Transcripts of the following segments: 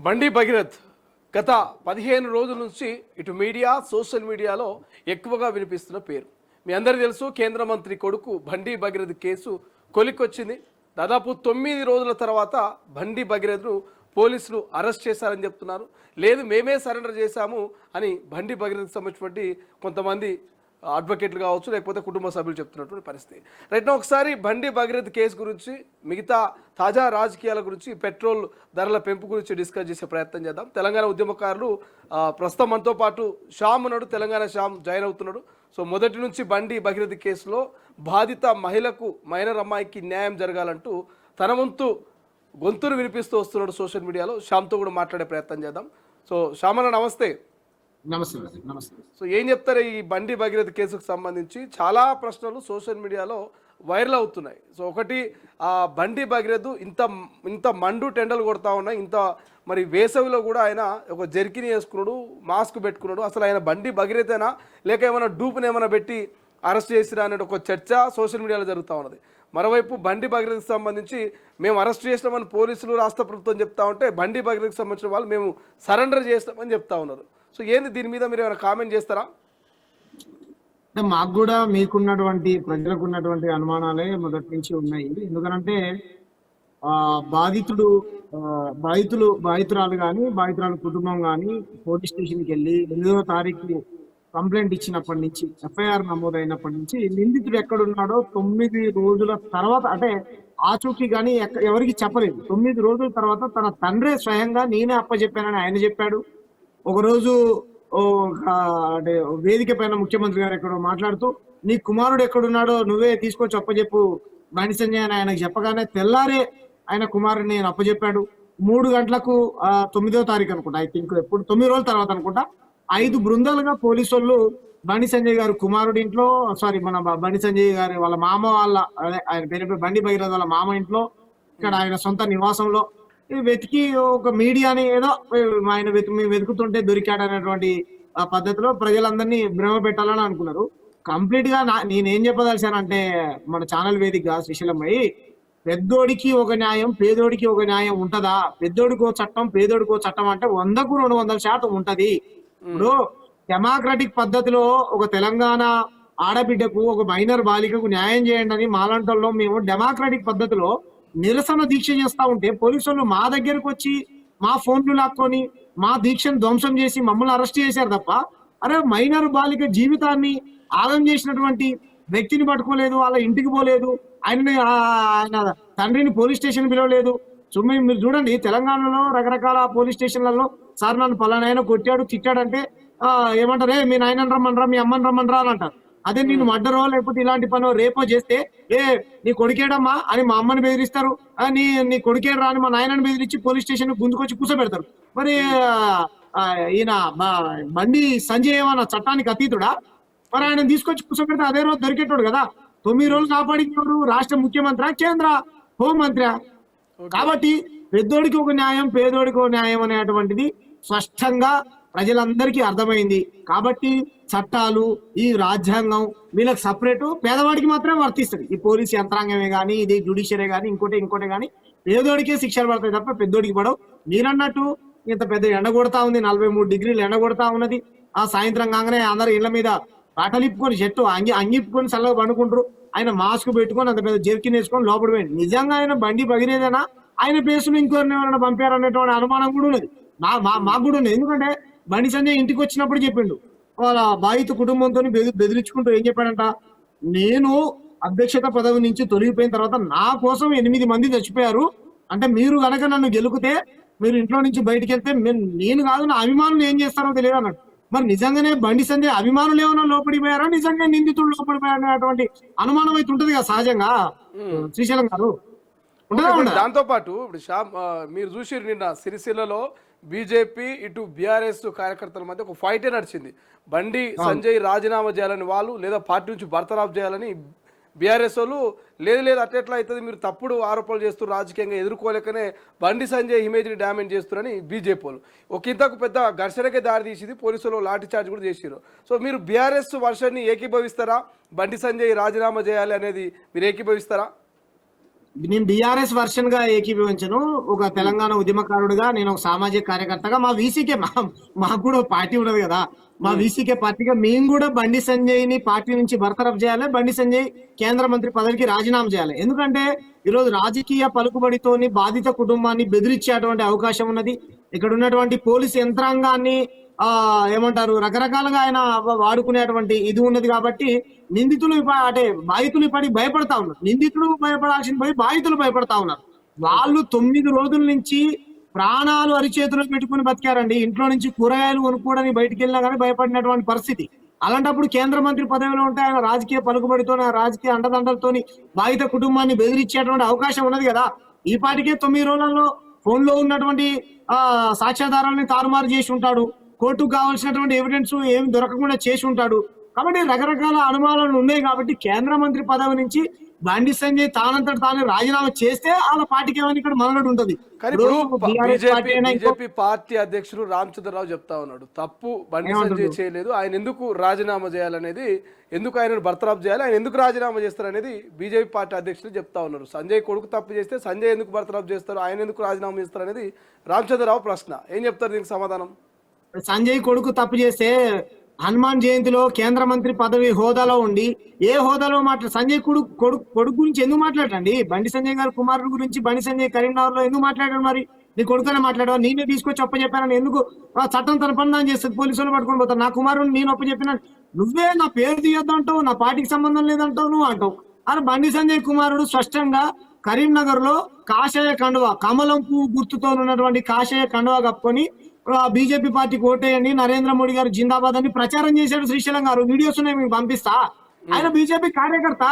బండి భగీరథ్ గత 15 రోజుల నుంచి ఇటు మీడియా సోషల్ మీడియాలో ఎక్కువగా వినిపిస్తున్న పేరు. మీ అందరికీ తెలుసు, కేంద్ర మంత్రి కొడుకు బండి భగీరథ్ కేసు కొలిక్కొచ్చింది. దాదాపు 9 రోజుల తర్వాత బండి భగీరథ్ను పోలీసులు అరెస్ట్ చేశారని చెప్తున్నారు. లేదు, మేమే సరెండర్ చేశాము అని బండి భగీరథ్కి సంబంధించినటువంటి కొంతమంది అడ్వకేట్లు కావచ్చు, లేకపోతే కుటుంబ సభ్యులు చెప్తున్నటువంటి పరిస్థితి. రైట్, ఒకసారి బండి భగీరథ్ కేసు గురించి, మిగతా తాజా రాజకీయాల గురించి, పెట్రోల్ ధరల పెంపు గురించి డిస్కస్ చేసే ప్రయత్నం చేద్దాం. తెలంగాణ ఉద్యమకారులు ప్రస్తుతం మనతో పాటు శ్యామ్ ఉన్నాడు, తెలంగాణ శ్యామ్ జాయిన్ అవుతున్నాడు. సో మొదటి నుంచి బండి భగీరథ్ కేసులో బాధిత మహిళకు, మైనర్ అమ్మాయికి న్యాయం జరగాలంటూ తన వంతు గొంతును వినిపిస్తూ వస్తున్నాడు సోషల్ మీడియాలో. శ్యామ్తో కూడా మాట్లాడే ప్రయత్నం చేద్దాం. సో శ్యామ్ అన్న, నమస్తే. నమస్తే నమస్తే. సో ఏం చెప్తారు ఈ బండి భగీరథ్ కేసుకు సంబంధించి? చాలా ప్రశ్నలు సోషల్ మీడియాలో వైరల్ అవుతున్నాయి. సో ఒకటి, ఆ బండి భగీరథ్ ఇంత మండు టెండలు కొడతా ఉన్నాయి, ఇంత మరి వేసవిలో కూడా ఆయన ఒక జెర్కిని వేసుకున్నాడు, మాస్క్ పెట్టుకున్నాడు. అసలు ఆయన బండి భగీరథేనా లేక ఏమైనా డూపుని ఏమైనా పెట్టి అరెస్ట్ చేసిరా అనే ఒక చర్చ సోషల్ మీడియాలో జరుగుతూ ఉన్నది. మరోవైపు బండి భగీరథ్కి సంబంధించి మేము అరెస్ట్ చేసినామని పోలీసులు, రాష్ట్ర ప్రభుత్వం చెప్తా ఉంటే, బండి భగీరథ్కి సంబంధించిన వాళ్ళు మేము సరెండర్ చేస్తామని చెప్తా ఉన్నారు. సో ఏంది దీని మీద మీరు ఏమైనా కామెంట్ చేస్తారా? అంటే మాకు కూడా మీకున్నటువంటి, ప్రజలకు ఉన్నటువంటి అనుమానాలే మొదటి నుంచి ఉన్నాయి. ఎందుకంటే బాధితురాలు కానీ, బాధితురాలు కుటుంబం కానీ పోలీస్ స్టేషన్కి వెళ్ళి 8వ తారీఖు కంప్లైంట్ ఇచ్చినప్పటి నుంచి, ఎఫ్ఐఆర్ నమోదైనప్పటి నుంచి నిందితుడు ఎక్కడున్నాడో 9 రోజుల తర్వాత, అంటే ఆచూకీ కానీ ఎవరికి చెప్పలేదు. 9 రోజుల తర్వాత తన తండ్రే స్వయంగా నేనే అప్పచెప్పానని ఆయన చెప్పాడు. ఒకరోజు అంటే వేదిక పైన ముఖ్యమంత్రి గారు ఎక్కడో మాట్లాడుతూ, నీ కుమారుడు ఎక్కడున్నాడో నువ్వే తీసుకొచ్చి అప్పచెప్పు బండి సంజయ్ అని ఆయనకు చెప్పగానే తెల్లారే ఆయన కుమారుడిని నేను అప్పచెప్పాడు. 3 గంటలకు 9వ తారీఖు అనుకుంటా, ఐ థింక్ ఎప్పుడు 9 రోజుల తర్వాత అనుకుంటా, 5 బృందాలుగా పోలీసు వాళ్ళు బండి సంజయ్ గారు కుమారుడి ఇంట్లో, మన బండి సంజయ్ గారి వాళ్ళ మామ వాళ్ళ, అదే ఆయన పేరు బండి భగీరథ్ వాళ్ళ మామ ఇంట్లో, ఇక్కడ ఆయన సొంత నివాసంలో వెతికి ఒక మీడియాని ఏదో ఆయన వెతుకుతుంటే దొరికాడనేటువంటి ఆ పద్ధతిలో ప్రజలందరినీ భ్రమ పెట్టాలని అనుకున్నారు. కంప్లీట్ గా నేనేం చెప్పదలిచానంటే, మన ఛానల్ వేదికగా శ్రీశైలమై, పెద్దోడికి ఒక న్యాయం, పేదోడికి ఒక న్యాయం ఉంటదా? పెద్దోడికో చట్టం, పేదోడికో చట్టం అంటే 100కు 200% ఉంటది. ఇప్పుడు డెమోక్రటిక్ పద్ధతిలో ఒక తెలంగాణ ఆడబిడ్డకు, ఒక మైనర్ బాలికకు న్యాయం చేయండి అని మాలాంటల్లో మేము డెమోక్రటిక్ పద్ధతిలో నిరసన దీక్ష చేస్తా ఉంటే, పోలీసులు మా దగ్గరకు వచ్చి మా ఫోన్లు లాక్కొని మా దీక్షను ధ్వంసం చేసి మమ్మల్ని అరెస్ట్ చేశారు తప్ప, అరే మైనర్ బాలిక జీవితాన్ని ఆగం చేసినటువంటి వ్యక్తిని పట్టుకోలేదు, వాళ్ళ ఇంటికి పోలేదు, ఆయన తండ్రిని పోలీస్ స్టేషన్ పిలవలేదు. మీరు చూడండి, తెలంగాణలో రకరకాల పోలీస్ స్టేషన్లలో సార్ నన్ను పలానాయన కొట్టాడు, తిట్టాడంటే ఏమంటారు, మీ నాయనని రమ్మనరా, మీ అమ్మని రమ్మనరా అని అంటారు. అదే నేను మర్డరో లేకపోతే ఇలాంటి పనో రేపో చేస్తే, నీ కొడుకేడమ్మా అని మా అమ్మని బెదిరిస్తారు, నీ కొడుకేడరా అని మా నాయనని బెదిరించి పోలీస్ స్టేషన్ గుంజుకొచ్చి కూర్చోబెడతారు. మరి ఈయన బండి సంజయ్ ఏమన్నా చట్టానికి అతీతుడా? మరి ఆయన తీసుకొచ్చి కూర్చోబెడితే అదే రోజు దొరికేటోడు కదా. 9 రోజులు కాపాడించాడు రాష్ట్ర ముఖ్యమంత్రి, కేంద్ర హోంమంత్రి. కాబట్టి పెద్దోడికి ఒక న్యాయం, పేదోడికి ఒక న్యాయం అనేటువంటిది స్పష్టంగా ప్రజలందరికీ అర్థమైంది. కాబట్టి చట్టాలు, ఈ రాజ్యాంగం వీళ్ళకి సపరేట్, పేదవాడికి మాత్రమే వర్తిస్తుంది. ఈ పోలీస్ యంత్రాంగమే కానీ, ఇది జ్యుడిషియరీ కానీ, ఇంకోటి కానీ పేదోడికే శిక్షలు పడతాయి తప్ప పెద్దోడికి పడవు. మీరన్నట్టు ఇంత పెద్ద ఎండ కొడతా ఉంది, 43 డిగ్రీలు ఎండ కొడతా ఉన్నది. ఆ సాయంత్రం కాగానే అందరు ఇళ్ల మీద బట్టలిప్పుకొని, చెట్టు అంగిప్పుకొని చల్లగా పండుకుంటారు. ఆయన మాస్క్ పెట్టుకొని అంత పెద్ద జెర్కిన్ వేసుకొని లోపల పోయింది. నిజంగా ఆయన బండి భగీరథేనా, ఆయన ప్లేసులు ఇంకోరిని ఎవరైనా పంపారనేటువంటి అనుమానం కూడా ఉన్నది, మాకు కూడా ఉన్నది. ఎందుకంటే బండి సంజయ్ ఇంటికి వచ్చినప్పుడు చెప్పిండు, వాళ్ళ బాధిత కుటుంబంతో బెదిరించుకుంటూ ఏం చెప్పాడంట, నేను అధ్యక్షత పదవి నుంచి తొలగిపోయిన తర్వాత నా కోసం 8 మంది చచ్చిపోయారు, అంటే మీరు గనక నన్ను గెలుకుతే, మీరు ఇంట్లో నుంచి బయటికి వెళ్తే నేను కాదు నా అభిమానులు ఏం చేస్తారో తెలియదు అన్నాడు. మరి నిజంగానే బండి సంజయ్ అభిమానులు ఏమైనా లోపడిపోయారా, నిజంగా నిందితులు లోపడిపోయారనేటువంటి అనుమానం అయితే ఉంటది కదా సహజంగా శ్రీశైలం గారు. దాంతో పాటు ఇప్పుడు మీరు చూసి నిన్న సిరిసిల్లలో బీజేపీ ఇటు బీఆర్ఎస్ కార్యకర్తల మధ్య ఒక ఫైటే నడిచింది. బండి సంజయ్ రాజీనామా చేయాలని వాళ్ళు, లేదా పార్టీ నుంచి బర్తరాఫ్ చేయాలని బీఆర్ఎస్ వాళ్ళు, లేదు అట్లా అవుతుంది, మీరు తప్పుడు ఆరోపణలు చేస్తూ రాజకీయంగా ఎదుర్కోలేకనే బండి సంజయ్ ఇమేజ్ని డ్యామేజ్ చేస్తున్నారని బీజేపీ వాళ్ళు ఒక ఇంతకు పెద్ద ఘర్షణకే దారి తీసింది. పోలీసులు లాఠీ చార్జ్ కూడా చేసారు. సో మీరు బీఆర్ఎస్ వర్షన్ని ఏకీభవిస్తారా? బండి సంజయ్ రాజీనామా చేయాలి అనేది మీరు ఏకీభవిస్తారా? నేను బీఆర్ఎస్ వర్షన్ గా ఏకీభవించను. ఒక తెలంగాణ ఉద్యమకారుడిగా, నేను ఒక సామాజిక కార్యకర్తగా, మా వీసీకే మాకు కూడా ఒక పార్టీ ఉన్నది కదా, మా వీసీకే పార్టీగా మేము కూడా బండి సంజయ్ ని పార్టీ నుంచి బర్తరఫ్ చేయాలి. బండి సంజయ్ కేంద్ర మంత్రి పదవికి రాజీనామా చేయాలి. ఎందుకంటే ఈరోజు రాజకీయ పలుకుబడితోని బాధిత కుటుంబాన్ని బెదిరించేటువంటి అవకాశం ఉన్నది. ఇక్కడ ఉన్నటువంటి పోలీసు యంత్రాంగాన్ని ఏమంటారు, రకరకాలుగా ఆయన వాడుకునేటువంటి ఇది ఉన్నది. కాబట్టి నిందితులు అంటే బాధితులు పడి భయపడతా ఉన్నారు. నిందితులు భయపడాల్సిన పోయి బాధితులు భయపడతా ఉన్నారు. వాళ్ళు 9 రోజుల నుంచి ప్రాణాలు అరిచేతులు పెట్టుకుని బతికారండి. ఇంట్లో నుంచి కూరగాయలు కొనుక్కోవడానికి బయటికి వెళ్ళినా కానీ భయపడినటువంటి పరిస్థితి. అలాంటప్పుడు కేంద్ర మంత్రి పదవిలో ఉంటే ఆయన రాజకీయ పలుకుబడితో, రాజకీయ అండదండలతోని బాధిత కుటుంబాన్ని బెదిరించేటువంటి అవకాశం ఉన్నది కదా. ఈ పాటికే 9 రోజులలో ఫోన్ లో ఉన్నటువంటి సాక్ష్యాధారాలని తారుమారు చేసి ఉంటాడు. కోర్టుకు కావాల్సినటువంటి ఎవిడెన్స్ ఏమి దొరకకుండా చేసి ఉంటాడు. కాబట్టి రకరకాల అనుమానాలు ఉన్నాయి. కాబట్టి కేంద్ర మంత్రి పదవి నుంచి బండి సంజయ్ తానంతట తాను రాజీనామా చేస్తే వాళ్ళ పార్టీకి ఏమైనా ఇక్కడ మనగడు ఉంటుంది. కానీ బీజేపీ పార్టీ అధ్యక్షుడు రామచంద్రరావు చెప్తా ఉన్నాడు, తప్పు బండి సంజయ్ చేయలేదు, ఆయన ఎందుకు రాజీనామా చేయాలనేది, ఎందుకు ఆయన బర్తరఫ్ చేయాలి, ఆయన ఎందుకు రాజీనామా చేస్తారు అనేది బీజేపీ పార్టీ అధ్యక్షులు చెప్తా ఉన్నారు. సంజయ్ కొడుకు తప్పు చేస్తే సంజయ్ ఎందుకు బర్తరఫ్ చేస్తారు, ఆయన ఎందుకు రాజీనామా చేస్తారు అనేది రామచంద్రరావు ప్రశ్న. ఏం చెప్తారు దీనికి సమాధానం? సంజయ్ కొడుకు తప్పు చేస్తే హనుమాన్ జయంతిలో కేంద్ర మంత్రి పదవి హోదాలో ఉండి ఏ హోదాలో సంజయ్ కొడుకు గురించి ఎందుకు మాట్లాడండి? బండి సంజయ్ గారి కుమారుడు గురించి బండి సంజయ్ కరీంనగర్ లో ఎందుకు మాట్లాడాడు? మరి నీ కొడుకునే మాట్లాడావా? నేనే తీసుకొచ్చి చెప్పానని ఎందుకు? చట్టం తన పని చేస్తుంది, పోలీసులు పట్టుకొని పోతారు. నా కుమారుడు నేను చెప్పిన నువ్వే నా పేరు తీయొద్దంటావు, నా పార్టీకి సంబంధం లేదంటావు, నువ్వు అంటావు. అరే బండి సంజయ్ కుమారుడు స్పష్టంగా కరీంనగర్ లో కాషాయ కండువా, కమలం పువ్వు గుర్తుతో ఉన్నటువంటి కాషాయ కండువా కప్పుకొని బీజేపీ పార్టీకి ఓటేయండి, నరేంద్ర మోడీ గారు జిందాబాద్ అని ప్రచారం చేశాడు. శ్రీశైలం గారు వీడియోస్ ఉన్నాయి, మీకు పంపిస్తా. ఆయన బీజేపీ కార్యకర్త,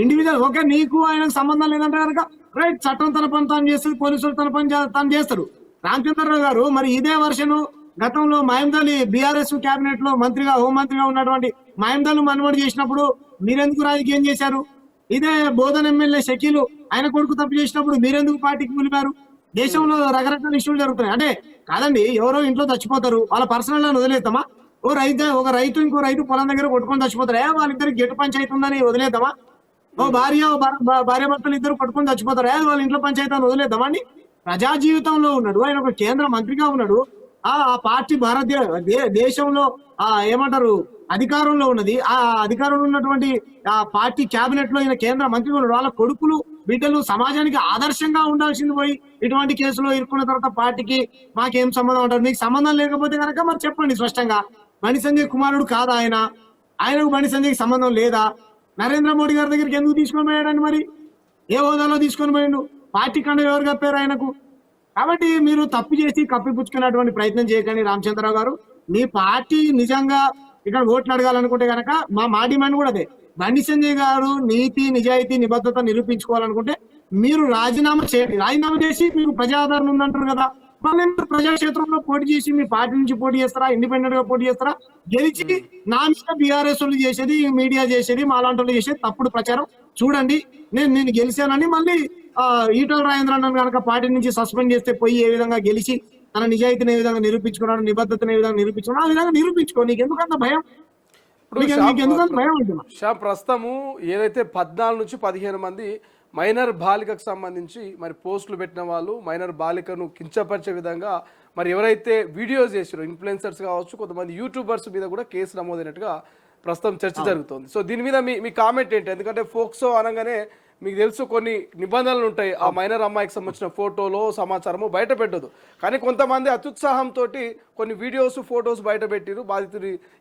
ఇండివిజువల్. ఓకే, నీకు ఆయనకు సంబంధం లేదంటే కనుక రైట్, చట్టం తన పని తాను చేస్తుంది, పోలీసులు తన పని తాను చేస్తారు. రామచంద్రరావు గారు మరి ఇదే వర్షను గతంలో మహమూద్ బీఆర్ఎస్ కేబినెట్ లో మంత్రిగా, హోంమంత్రిగా ఉన్నటువంటి మహమూద్ మనవడి చేసినప్పుడు మీరెందుకు రాజకీయం చేశారు? ఇదే బోధన్ ఎమ్మెల్యే షకీలు ఆయన కొడుకు తప్పు చేసినప్పుడు మీరెందుకు పార్టీకి పిలిపారు? దేశంలో రకరకాల ఇష్యూలు జరుగుతున్నాయి. అంటే కాదండి, ఎవరో ఇంట్లో చచ్చిపోతారు, వాళ్ళ పర్సనల్ అని వదిలేద్దామా? ఒక రైతు ఇంకో రైతు పొలం దగ్గర కొట్టుకొని చచ్చిపోతారు, వాళ్ళిద్దరికి గెట్టు పంచాయతీ ఉందని వదిలేద్దామా? భార్య భర్తలు ఇద్దరు కొట్టుకొని చచ్చిపోతారు, వాళ్ళ ఇంట్లో పంచాయతీ అని వదిలేద్దామా అండి? ప్రజా జీవితంలో ఉన్నాడు ఆయన, ఒక కేంద్ర మంత్రిగా ఉన్నాడు. ఆ పార్టీ దేశంలో ఏమంటారు అధికారంలో ఉన్నది. ఆ అధికారంలో ఉన్నటువంటి ఆ పార్టీ క్యాబినెట్ లో ఈయన కేంద్ర మంత్రి ఉన్నాడు. వాళ్ళ కొడుకులు బిడ్డలు సమాజానికి ఆదర్శంగా ఉండాల్సింది పోయి ఇటువంటి కేసులో ఇరుక్కున్న తర్వాత పార్టీకి మాకేం సంబంధం అంటారు? మీకు సంబంధం లేకపోతే కనుక మరి చెప్పండి స్పష్టంగా. బండి సంజయ్ కుమారుడు కాదా ఆయన? ఆయనకు బండి సంజయ్కి సంబంధం లేదా? నరేంద్ర మోడీ గారి దగ్గరికి ఎందుకు తీసుకొని పోయాడని? మరి ఏ హోదాలో తీసుకొని పోయిండు? పార్టీ కండ ఎవరు కప్పారు ఆయనకు? కాబట్టి మీరు తప్పు చేసి కప్పిపుచ్చుకునేటువంటి ప్రయత్నం చేయకండి రామచంద్రరావు గారు. మీ పార్టీ నిజంగా ఇక్కడ ఓట్లు అడగాలనుకుంటే కనుక మా డిమాండ్ కూడా అదే. బండి సంజయ్ గారు నీతి, నిజాయితీ, నిబద్ధత నిరూపించుకోవాలనుకుంటే మీరు రాజీనామా చేయండి. రాజీనామా చేసి మీకు ప్రజాదరణ ఉందంటారు కదా, మళ్ళీ ప్రజాక్షేత్రంలో పోటీ చేసి మీ పార్టీ నుంచి పోటీ చేస్తారా, ఇండిపెండెంట్ గా పోటీ చేస్తారా? గెలిచి నా మీద బీఆర్ఎస్ వాళ్ళు చేసేది, మీడియా చేసేది, మాలాంటి వాళ్ళు చేసేది తప్పుడు ప్రచారం చూడండి. నేను గెలిచానని మళ్ళీ ఈటల రాజేంద్ర కనుక పార్టీ నుంచి సస్పెండ్ చేస్తే పోయి ఏ విధంగా గెలిచి తన నిజాయితీని ఏ విధంగా నిరూపించుకున్నాడు, నిబద్ధతను ఏ విధంగా నిరూపించుకున్నాడు, ఆ విధంగా నిరూపించుకో. నీకు ఎందుకంత భయం? ప్రస్తుతము ఏదైతే 14 నుంచి 15 మంది మైనర్ బాలికకు సంబంధించి మరి పోస్టులు పెట్టిన వాళ్ళు, మైనర్ బాలికను కించపరిచే విధంగా మరి ఎవరైతే వీడియోస్ చేసారో ఇన్ఫ్లుయెన్సర్స్ కావచ్చు, కొంతమంది యూట్యూబర్స్ మీద కూడా కేసు నమోదైనట్టుగా ప్రస్తుతం చర్చ జరుగుతుంది. సో దీని మీద మీ కామెంట్ ఏంటి? ఎందుకంటే ఫోక్సో అనగానే మీకు తెలుసు కొన్ని నిబంధనలు ఉంటాయి. ఆ మైనర్ అమ్మాయికి సంబంధించిన ఫోటోలో సమాచారము బయట పెట్టదు. కానీ కొంతమంది అత్యుత్సాహంతో కొన్ని వీడియోస్, ఫొటోస్ బయట పెట్టిరు.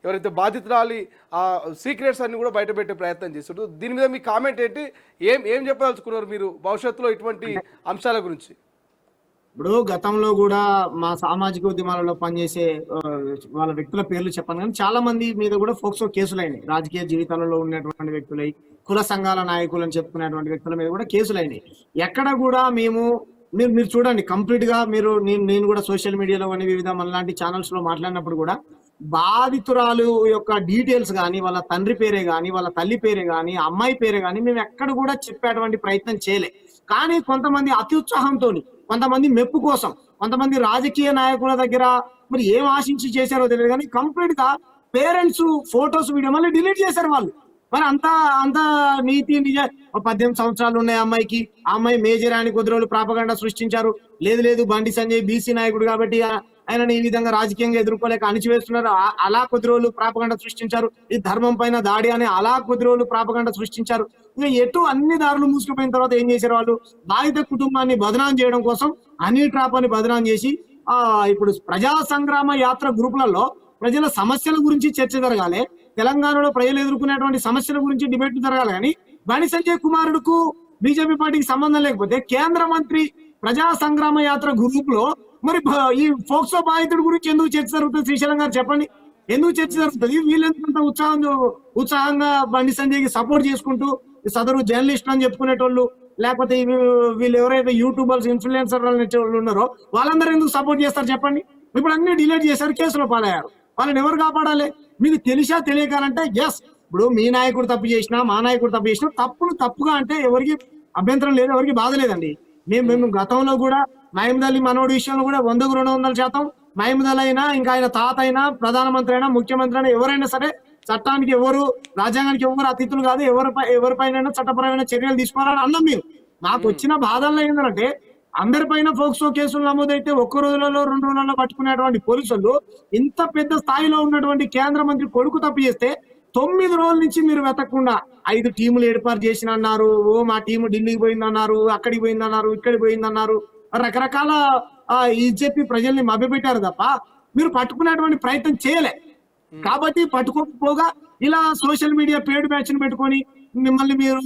ఎవరైతే బాధితురాలి ఆ సీక్రెట్స్ అన్ని కూడా బయట పెట్టే ప్రయత్నం చేస్తారు. దీని మీద మీ కామెంట్ ఏంటి? ఏం చెప్పదలుచుకున్నారు మీరు భవిష్యత్తులో ఇటువంటి అంశాల గురించి? ఇప్పుడు గతంలో కూడా మా సామాజిక ఉద్యమాలలో పనిచేసే వాళ్ళ వ్యక్తుల పేర్లు చెప్పాను, కానీ చాలా మంది మీద కూడా ఫోక్సో కేసులైనాయి. రాజకీయ జీవితాలలో ఉన్నటువంటి వ్యక్తులై, కుల సంఘాల నాయకులు అని చెప్పుకునేటువంటి వ్యక్తుల మీద కూడా కేసులైనాయి. ఎక్కడ కూడా మీరు చూడండి, కంప్లీట్ గా నేను కూడా సోషల్ మీడియాలో కానీ వివిధ మనలాంటి ఛానల్స్ లో మాట్లాడినప్పుడు కూడా బాధితురాలు యొక్క డీటెయిల్స్ కానీ, వాళ్ళ తండ్రి పేరే కానీ, వాళ్ళ తల్లి పేరే కానీ, అమ్మాయి పేరే కానీ మేము ఎక్కడ కూడా చెప్పేటువంటి ప్రయత్నం చేయలే. కానీ కొంతమంది అత్యుత్సాహంతో, కొంతమంది మెప్పు కోసం, కొంతమంది రాజకీయ నాయకుల దగ్గర మరి ఏం ఆశించి చేశారో తెలియదు కానీ కంప్లీట్ గా పేరెంట్స్ ఫోటోస్, వీడియో మళ్ళీ డిలీట్ చేశారు. మరి అంత అంత నీతి నిజ 18 సంవత్సరాలు ఉన్నాయి అమ్మాయికి, ఆ అమ్మాయి మేజర్ అని కొద్ది రోజులు ప్రాపగండా సృష్టించారు. లేదు బండి సంజయ్ బీసీ నాయకుడు కాబట్టి ఆయనని ఈ విధంగా రాజకీయంగా ఎదుర్కోలేక అణిచివేస్తున్నారు, అలా కొద్ది రోజులు ప్రాపగండా సృష్టించారు. ఈ ధర్మం పైన దాడి అని అలా కొద్ది రోజులు ప్రాపగండా సృష్టించారు. ఇక ఎటు అన్ని దారులు మూసుకుపోయిన తర్వాత ఏం చేశారు వాళ్ళు, బాధిత కుటుంబాన్ని బదనాం చేయడం కోసం హనీ ట్రాప్ అని బదనాం చేసి ఇప్పుడు ప్రజా సంగ్రామ యాత్ర గ్రూపులలో ప్రజల సమస్యల గురించి చర్చ జరగాలి, తెలంగాణలో ప్రజలు ఎదుర్కొనేటువంటి సమస్యల గురించి డిబేట్ జరగాలి. కానీ బండి సంజయ్ కుమారుడుకు బీజేపీ పార్టీకి సంబంధం లేకపోతే కేంద్ర మంత్రి ప్రజా సంగ్రామ యాత్ర గ్రూప్ లో మరి ఈ ఫోక్సో బాధితుడి గురించి ఎందుకు చర్చ జరుగుతుంది? శ్రీశైలం గారు చెప్పండి, ఎందుకు చర్చ జరుగుతుంది? వీళ్ళెంత ఉత్సాహంగా బండి సంజయ్కి సపోర్ట్ చేసుకుంటూ సదరు జర్నలిస్ట్ అని చెప్పుకునేటోళ్ళు, లేకపోతే వీళ్ళు ఎవరైతే యూట్యూబర్స్ ఇన్ఫ్లుయెన్సర్ వాళ్ళు ఉన్నారో వాళ్ళందరూ ఎందుకు సపోర్ట్ చేస్తారు చెప్పండి? ఇప్పుడు అన్ని డిలీట్ చేశారు, కేసులో పాలయ్యారు. వాళ్ళని ఎవరు కాపాడాలి? మీకు తెలిసా తెలియకాలంటే ఎస్, ఇప్పుడు మీ నాయకుడు తప్పు చేసినా మా నాయకుడు తప్పు చేసినా తప్పును తప్పుగా అంటే ఎవరికి అభ్యంతరం లేదు, ఎవరికి బాధ లేదండి. మేము గతంలో కూడా మహమూద్ అలీ మనోడి విషయంలో కూడా 100కు 200% మహమూద్ అలీ అయినా, ఇంకా ఆయన తాత అయినా, ప్రధానమంత్రి అయినా, ముఖ్యమంత్రి అయినా, ఎవరైనా సరే చట్టానికి ఎవరు, రాజ్యాంగానికి ఎవరు అతిథులు కాదు, ఎవరిపైన చట్టపరమైన చర్యలు తీసుకోవాలని అన్నాం. మేము మాకు వచ్చిన బాధల్లో ఏంటంటే అందరిపైన ఫోక్సో కేసులు నమోదైతే 1 రోజులలో 2 రోజులలో పట్టుకునేటువంటి పోలీసులు ఇంత పెద్ద స్థాయిలో ఉన్నటువంటి కేంద్ర మంత్రి కొడుకు తప్పు చేస్తే 9 రోజుల నుంచి మీరు వెతకకుండా 5 టీములు ఏర్పాటు చేసిన అన్నారు, మా టీము ఢిల్లీకి పోయిందన్నారు, అక్కడికి పోయిందన్నారు, ఇక్కడికి పోయిందన్నారు, రకరకాల ఇది చెప్పి ప్రజల్ని మభ్యపెట్టారు తప్ప మీరు పట్టుకునేటువంటి ప్రయత్నం చేయలే. కాబట్టి పట్టుకోకపోగా ఇలా సోషల్ మీడియా పేడ్ బ్యాచ్ ని పెట్టుకొని మిమ్మల్ని మీరు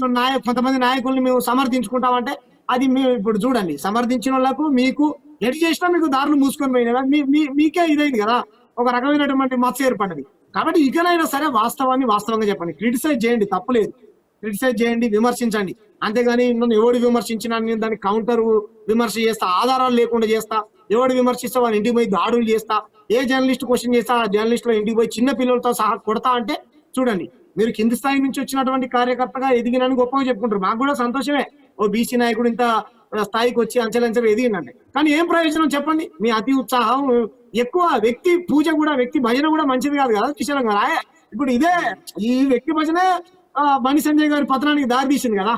కొంతమంది నాయకుల్ని మేము సమర్థించుకుంటామంటే అది మేము ఇప్పుడు చూడండి, సమర్థించిన వాళ్ళకు మీకు ఎటు చేసినా మీకు దారులు మూసుకొని పోయినా మీకే ఇదైంది కదా, ఒక రకమైనటువంటి మత్స ఏర్పడ్డది. కాబట్టి ఇకనైనా సరే వాస్తవాన్ని వాస్తవంగా చెప్పండి, క్రిటిసైజ్ చేయండి, తప్పులేదు, క్రిటిసైజ్ చేయండి, విమర్శించండి. అంతేగాని నన్ను ఎవడు విమర్శించినా నేను దాన్ని కౌంటర్ విమర్శ చేస్తా, ఆధారాలు లేకుండా చేస్తా, ఎవడు విమర్శిస్తా వాళ్ళ ఇంటికి పోయి దాడులు చేస్తా, ఏ జర్నలిస్ట్ క్వశ్చన్ చేస్తా ఆ జర్నలిస్ట్ లో ఇంటికి పోయి చిన్న పిల్లలతో సహా కొడతా అంటే చూడండి, మీరు కింది స్థాయి నుంచి వచ్చినటువంటి కార్యకర్తగా ఎదిగినని గొప్పగా చెప్పుకుంటారు. మాకు కూడా సంతోషమే, ఓ బీసీ నాయకుడు ఇంత స్థాయికి వచ్చి అంచెలంచెలు ఎదిగిందంటే. కానీ ఏం ప్రయోజనం చెప్పండి? మీ అతి ఉత్సాహం ఎక్కువ, వ్యక్తి పూజ కూడా, వ్యక్తి భజన కూడా మంచిది కాదు కదా కిషోర్ గారు. ఇప్పుడు ఇదే ఈ వ్యక్తి భజనే బండి సంజయ్ గారి పతనానికి దారి తీసింది కదా.